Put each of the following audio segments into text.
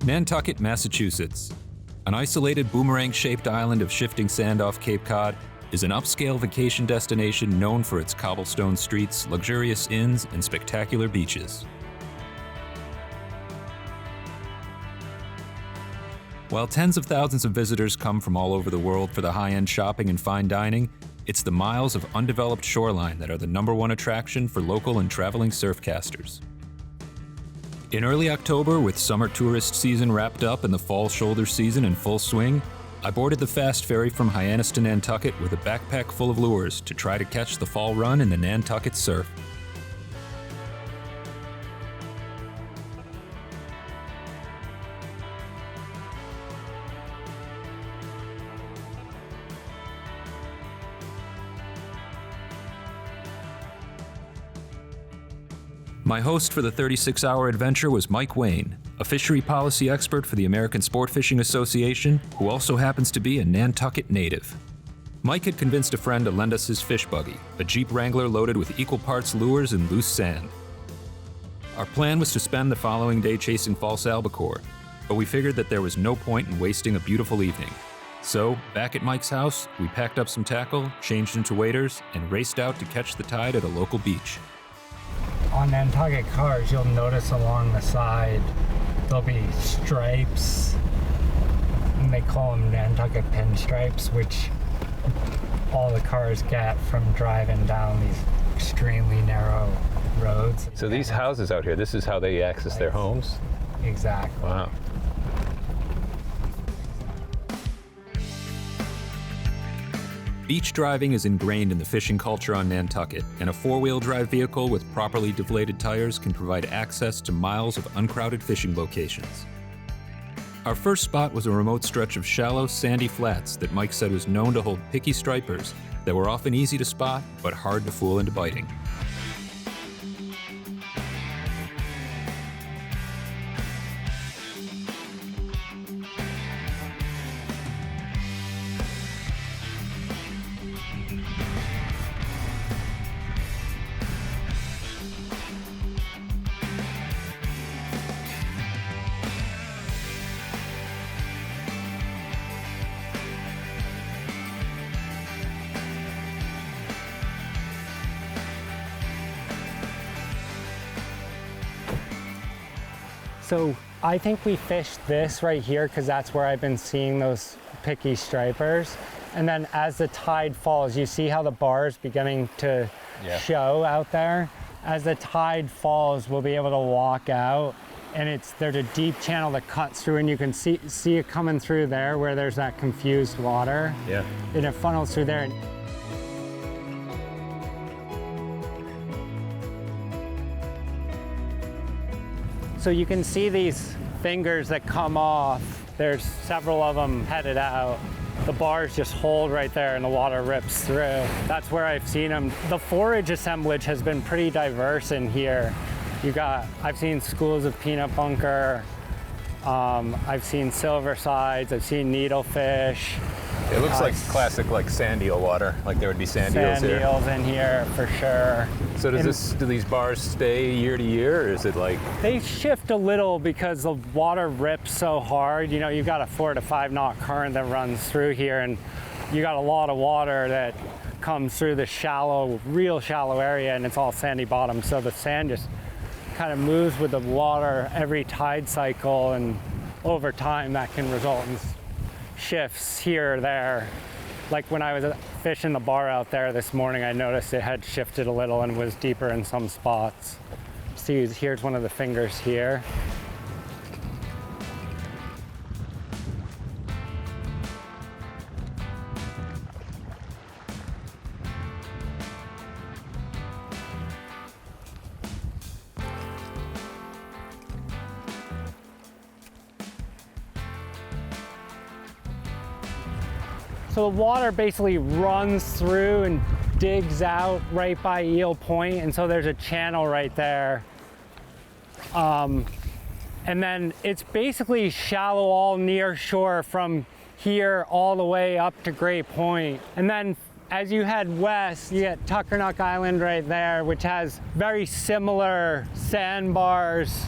Nantucket, Massachusetts. An isolated boomerang-shaped island of shifting sand off Cape Cod is an upscale vacation destination known for its cobblestone streets, luxurious inns, and spectacular beaches. While tens of thousands of visitors come from all over the world for the high-end shopping and fine dining, it's the miles of undeveloped shoreline that are the #1 attraction for local and traveling surfcasters. In early October, with summer tourist season wrapped up and the fall shoulder season in full swing, I boarded the fast ferry from Hyannis to Nantucket with a backpack full of lures to try to catch the fall run in the Nantucket surf. My host for the 36-hour adventure was Mike Waine, a fishery policy expert for the American Sport Fishing Association, who also happens to be a Nantucket native. Mike had convinced a friend to lend us his fish buggy, a Jeep Wrangler loaded with equal parts lures and loose sand. Our plan was to spend the following day chasing false albacore, but we figured that there was no point in wasting a beautiful evening. So, back at Mike's house, we packed up some tackle, changed into waders, and raced out to catch the tide at a local beach. On Nantucket cars, you'll notice along the side there'll be stripes, and they call them Nantucket pinstripes, which all the cars get from driving down these extremely narrow roads. So these houses out here, this is how they access their homes? Exactly. Wow. Beach driving is ingrained in the fishing culture on Nantucket, and a four-wheel drive vehicle with properly deflated tires can provide access to miles of uncrowded fishing locations. Our first spot was a remote stretch of shallow, sandy flats that Mike said was known to hold picky stripers that were often easy to spot but hard to fool into biting. So I think we fished this right here because that's where I've been seeing those picky stripers. And then as the tide falls, you see how the bar is beginning to show out there? As the tide falls, we'll be able to walk out, and there's a deep channel that cuts through, and you can see it coming through there where there's that confused water. Yeah. And it funnels through there. So you can see these fingers that come off. There's several of them headed out. The bars just hold right there and the water rips through. That's where I've seen them. The forage assemblage has been pretty diverse in here. I've seen schools of peanut bunker, I've seen silver sides, I've seen needlefish. It looks like classic sand eel water, like there would be sand eels here. Sand eels in here for sure. So do these bars stay year to year, or is it like? They shift a little because the water rips so hard. You know, you've got a 4 to 5 knot current that runs through here, and you got a lot of water that comes through the real shallow area, and it's all sandy bottom. So the sand just kind of moves with the water every tide cycle, and over time that can result in shifts here or there. Like when I was fishing the bar out there this morning, I noticed it had shifted a little and was deeper in some spots. See, here's one of the fingers here. So the water basically runs through and digs out right by Eel Point, and so there's a channel right there. And then it's basically shallow all near shore from here all the way up to Great Point. And then as you head west, you get Tuckernuck Island right there, which has very similar sandbars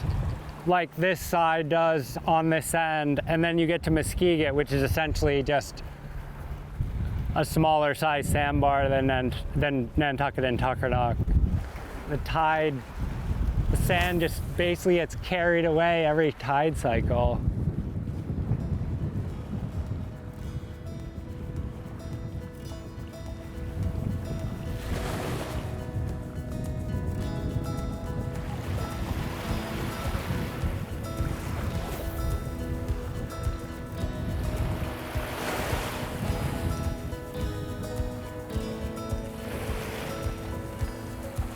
like this side does on this end, and then you get to Muskeget, which is essentially just a smaller size sandbar than Nantucket and Tuckernuck. The tide, the sand just basically gets carried away every tide cycle.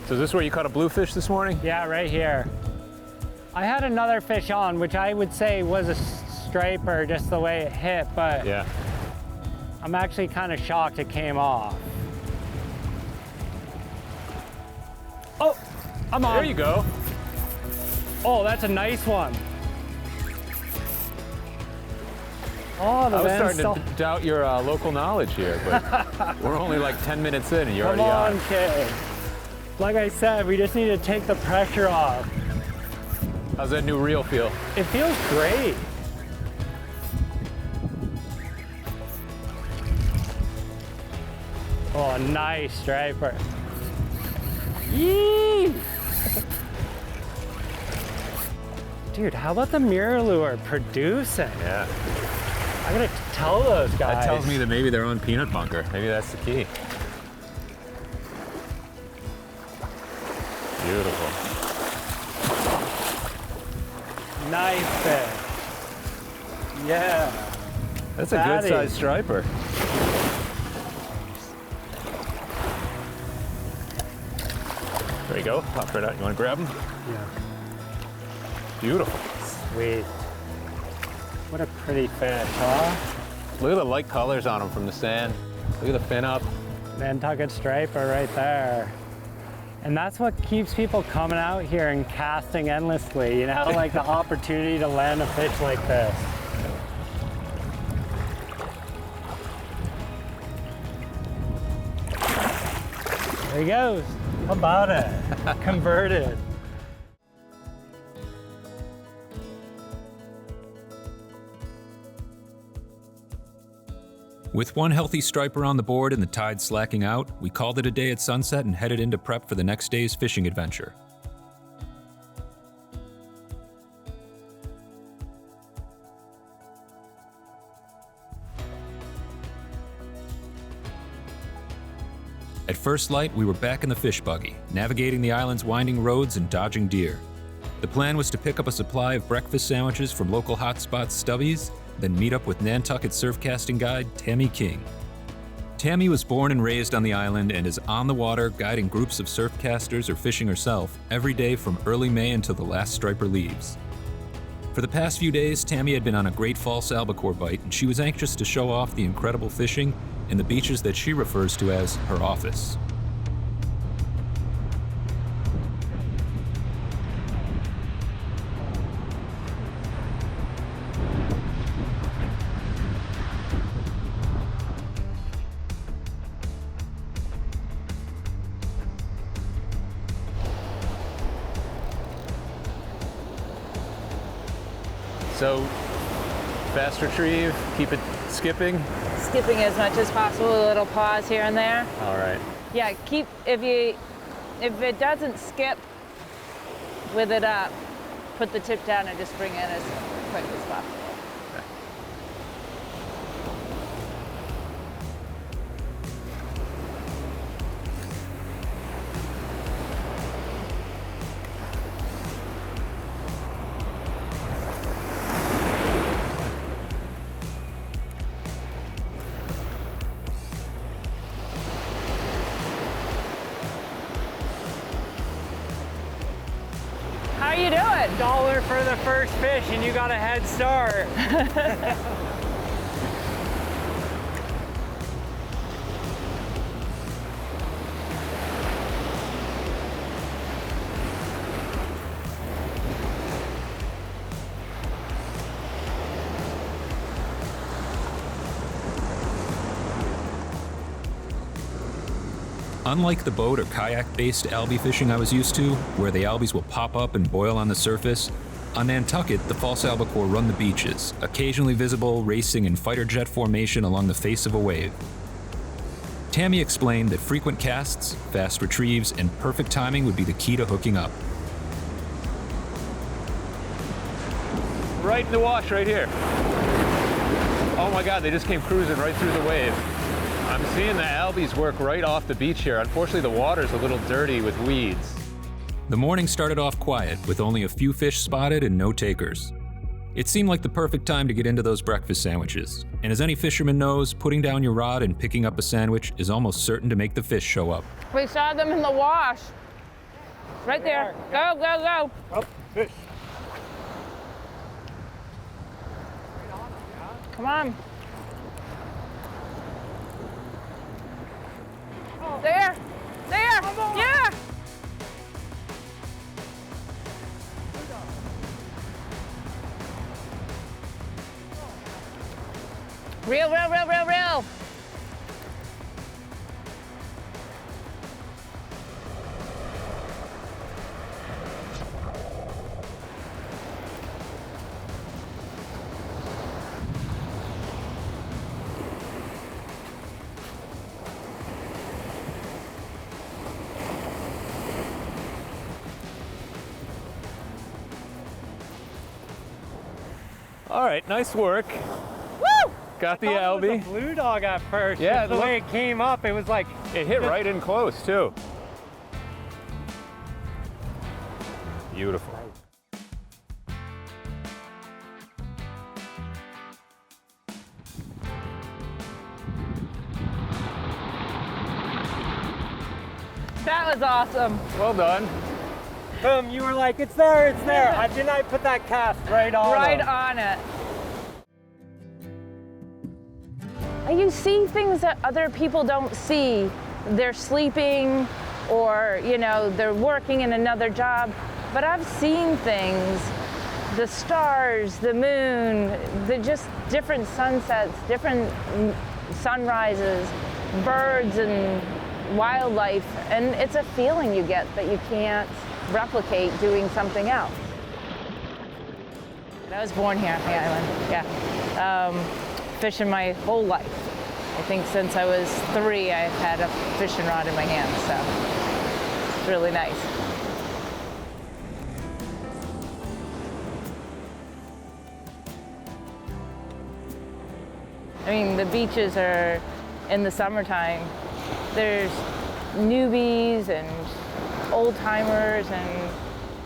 So is this where you caught a bluefish this morning? Yeah, right here. I had another fish on, which I would say was a striper, just the way it hit, but Yeah. I'm actually kind of shocked it came off. Oh, I'm on. There you go. Oh, that's a nice one. Oh, the I was man's starting to doubt your local knowledge here, but we're only like 10 minutes in and you're Come already on, kid. Like I said, we just need to take the pressure off. How's that new reel feel? It feels great. Oh, nice striper. Yee! Dude, how about the mirror lure producing? Yeah. I gotta tell those guys. That tells me that maybe they're on peanut bunker. Maybe that's the key. Beautiful. Nice fish. Yeah. That's a Fatty. good sized striper. There you go. Pop right out. You want to grab him? Yeah. Beautiful. Sweet. What a pretty fish, huh? Look at the light colors on them from the sand. Look at the fin up. Nantucket striper right there. And that's what keeps people coming out here and casting endlessly, you know, like the opportunity to land a fish like this. There he goes. How about it? Converted. With one healthy striper on the board and the tide slacking out, we called it a day at sunset and headed into prep for the next day's fishing adventure. At first light, we were back in the fish buggy, navigating the island's winding roads and dodging deer. The plan was to pick up a supply of breakfast sandwiches from local hotspot Stubbies, then meet up with Nantucket surfcasting guide Tammy King. Tammy was born and raised on the island and is on the water guiding groups of surfcasters or fishing herself every day from early May until the last striper leaves. For the past few days, Tammy had been on a great false albacore bite, and she was anxious to show off the incredible fishing in the beaches that she refers to as her office. So, fast retrieve, keep it skipping. Skipping as much as possible, a little pause here and there. All right. Yeah, keep, if it doesn't skip with it up, put the tip down and just bring in as quick as possible. How you doing? $1 for the first fish and you got a head start. Unlike the boat or kayak-based albie fishing I was used to, where the albies will pop up and boil on the surface, On Nantucket, the false albacore run the beaches, occasionally visible racing in fighter jet formation along the face of a wave. Tammy explained that frequent casts, fast retrieves, and perfect timing would be the key to hooking up. Right in the wash right here. Oh my God, they just came cruising right through the wave. I'm seeing the Albies work right off the beach here. Unfortunately, the water's a little dirty with weeds. The morning started off quiet, with only a few fish spotted and no takers. It seemed like the perfect time to get into those breakfast sandwiches. And as any fisherman knows, putting down your rod and picking up a sandwich is almost certain to make the fish show up. We saw them in the wash. Right there. Go, go, go. Oh, fish. Come on. There. There. Yeah. Reel, reel, reel, reel, reel. All right, nice work. Woo! Got the It was Albie. a blue dog at first. Yeah, Just the way it came up, it was like It hit right in close, too. Beautiful. That was awesome. Well done. boom. You were like, it's there, it's there. Didn't I put that cast right on? Right him? on it. You see things that other people don't see. They're sleeping or, you know, they're working in another job. But I've seen things, the stars, the moon, the just different sunsets, different sunrises, birds and wildlife. And it's a feeling you get that you can't replicate doing something else. I was born here on the island, yeah. Fishing my whole life. I think since I was 3, I've had a fishing rod in my hand, so it's really nice. I mean, the beaches are, in the summertime, there's newbies and old timers and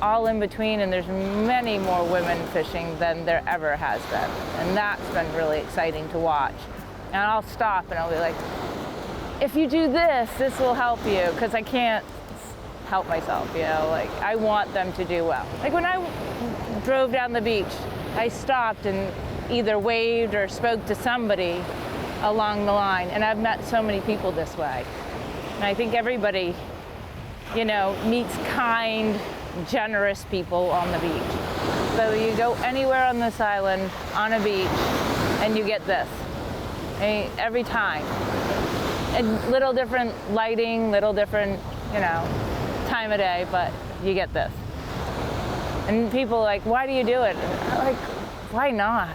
all in between, and there's many more women fishing than there ever has been. And that's been really exciting to watch. And I'll stop and I'll be like, if you do this, this will help you, because I can't help myself, you know, like I want them to do well. Like when I drove down the beach, I stopped and either waved or spoke to somebody along the line, and I've met so many people this way. And I think everybody, you know, meets kind, generous people on the beach. So you go anywhere on this island, on a beach, and you get this. I mean, every time. And little different lighting, little different, you know, time of day, but you get this. And people are like, why do you do it? I'm like, why not?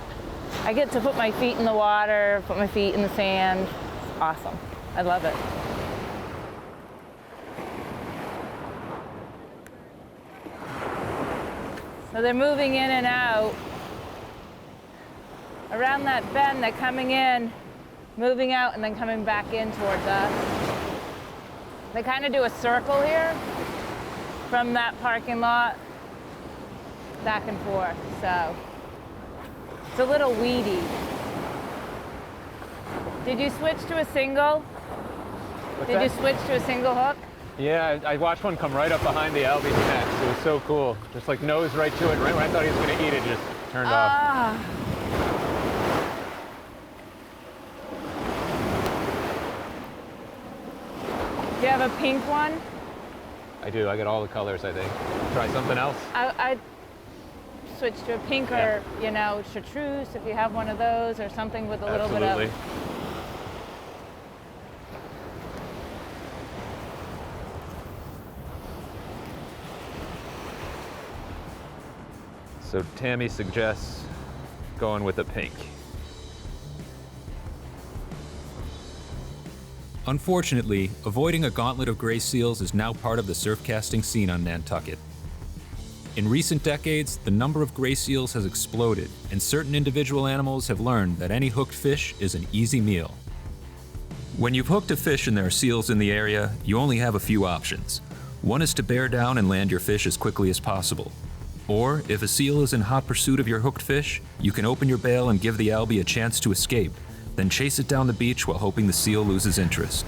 I get to put my feet in the water, put my feet in the sand. It's awesome. I love it. So they're moving in and out. Around that bend, they're coming in, moving out, and then coming back in towards us. They kind of do a circle here from that parking lot back and forth, so it's a little weedy. Did you switch to a single? Did you switch to a single hook? Yeah, I watched one come right up behind the Albies next. It was so cool. Just like nose right to it. Right when I thought he was going to eat it, just turned off. Do you have a pink one? I do. I got all the colors, I think. Try something else? I'd switch to a pink or, you know, chartreuse if you have one of those, or something with a little bit of... So Tammy suggests going with a pink. Unfortunately, avoiding a gauntlet of gray seals is now part of the surfcasting scene on Nantucket. In recent decades, the number of gray seals has exploded, and certain individual animals have learned that any hooked fish is an easy meal. When you've hooked a fish and there are seals in the area, you only have a few options. One is to bear down and land your fish as quickly as possible. Or, if a seal is in hot pursuit of your hooked fish, you can open your bail and give the albie a chance to escape, then chase it down the beach while hoping the seal loses interest.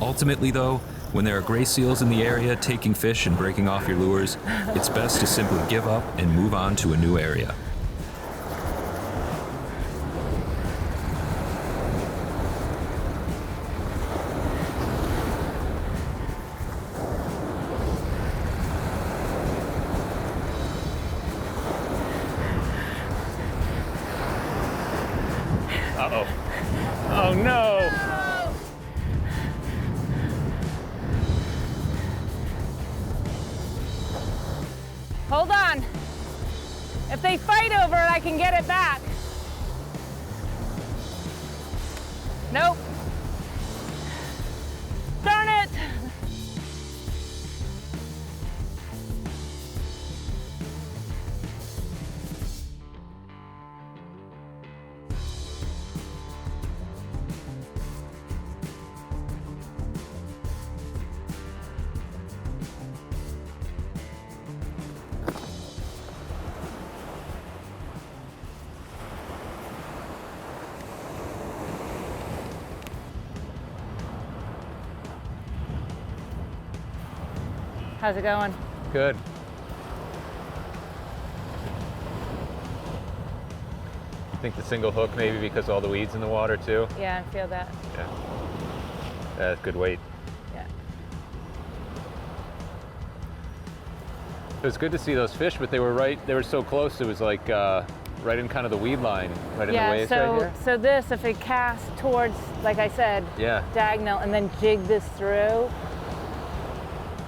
Ultimately though, when there are gray seals in the area taking fish and breaking off your lures, it's best to simply give up and move on to a new area. Uh-oh. Oh no! Hold on. If they fight over it, I can get it back. Nope. Darn it! How's it going? Good. You think the single hook maybe because all the weeds in the water too? Yeah, I feel that. Yeah. That's good weight. Yeah. It was good to see those fish, but they were so close. It was like right in kind of the weed line, right in the waves right here. So this, if it casts towards, like I said, Yeah. diagonal, and then jig this through,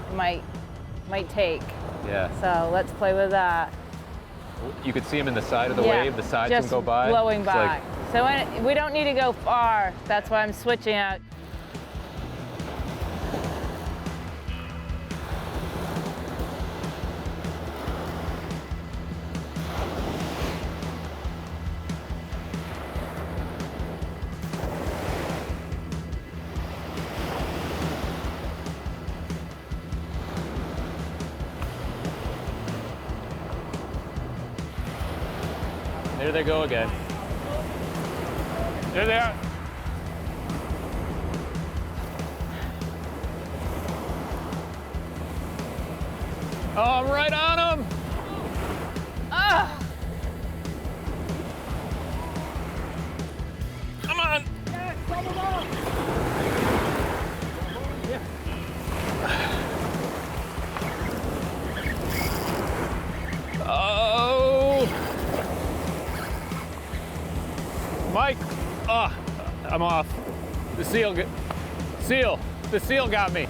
it might take. Yeah. So let's play with that. You could see them in the side of the Yeah, wave. The sides just can go by. blowing It's by. like- So we don't need to go far. That's why I'm switching out. There they go again. There they are. Oh, I'm right on them. Ah! Come on. Oh. Mike, I'm off. The seal got me.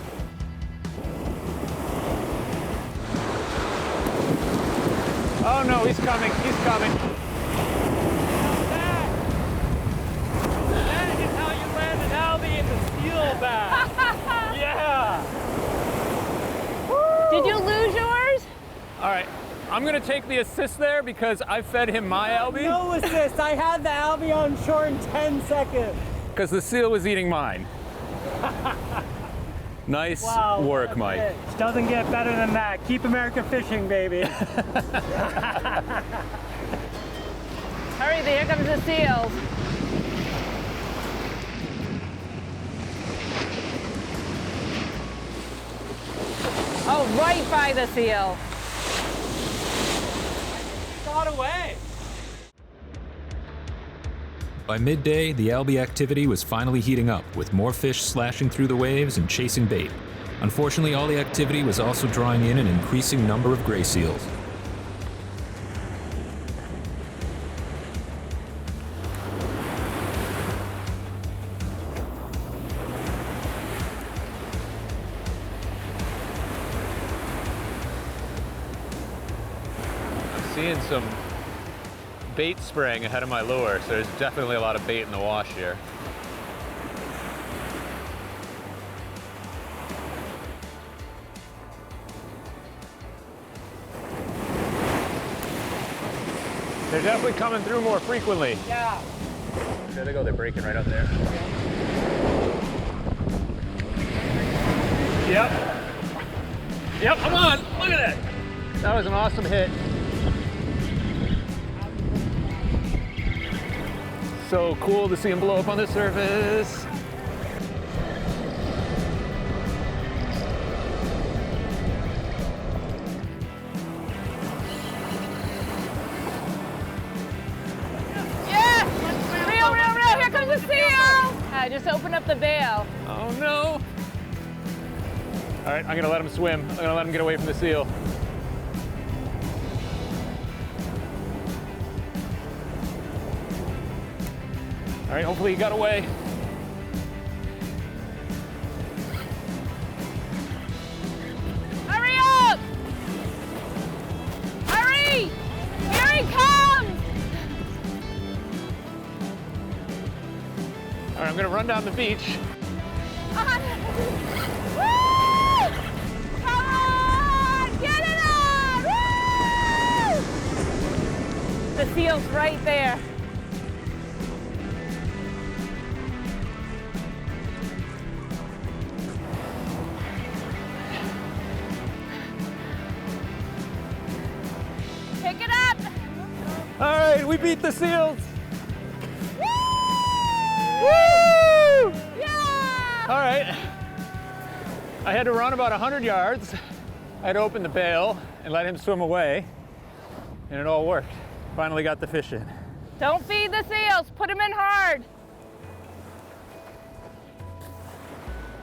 Oh no, he's coming. That is how you land an albie in the steel bag. Yeah. Did you lose yours? All right, I'm gonna take the assist there because I fed him my albie. No assist. I had the albie on shore in 10 seconds. Because the seal was eating mine. Nice work, Mike. It doesn't get better than that. Keep American fishing, baby. Hurry, here comes the seals. Oh, right by the seal. Got away. By midday, the albie activity was finally heating up, with more fish slashing through the waves and chasing bait. Unfortunately, all the activity was also drawing in an increasing number of gray seals. seeing some bait spraying ahead of my lure, so there's definitely a lot of bait in the wash here. They're definitely coming through more frequently. Yeah. There they go, they're breaking right up there. Yep. Yep, come on, look at that. That was an awesome hit. So cool to see him blow up on the surface. I just opened up the bail. Oh no! All right, I'm gonna let him swim. I'm gonna let him get away from the seal. All right, hopefully he got away. Hurry up! Hurry! Here he comes! All right, I'm gonna run down the beach. Woo! Come on! Get it on! Woo! The seal's right there. Pick it up! All right, we beat the seals. Woo! Yeah! All right. I had to run about 100 yards. I had to open the bail and let him swim away, and it all worked. Finally got the fish in. Don't feed the seals. Put them in hard.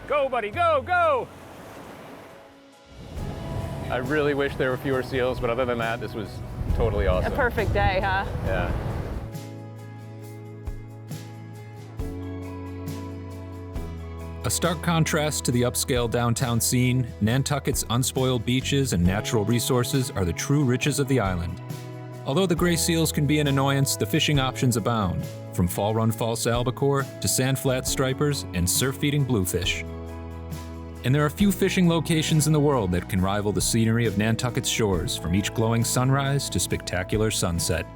Go, buddy, go, go! I really wish there were fewer seals, but other than that, this was totally awesome. A perfect day, huh? Yeah. A stark contrast to the upscale downtown scene, Nantucket's unspoiled beaches and natural resources are the true riches of the island. Although the gray seals can be an annoyance, the fishing options abound, from fall run false albacore to sand flat stripers and surf-feeding bluefish. And there are few fishing locations in the world that can rival the scenery of Nantucket's shores, from each glowing sunrise to spectacular sunset.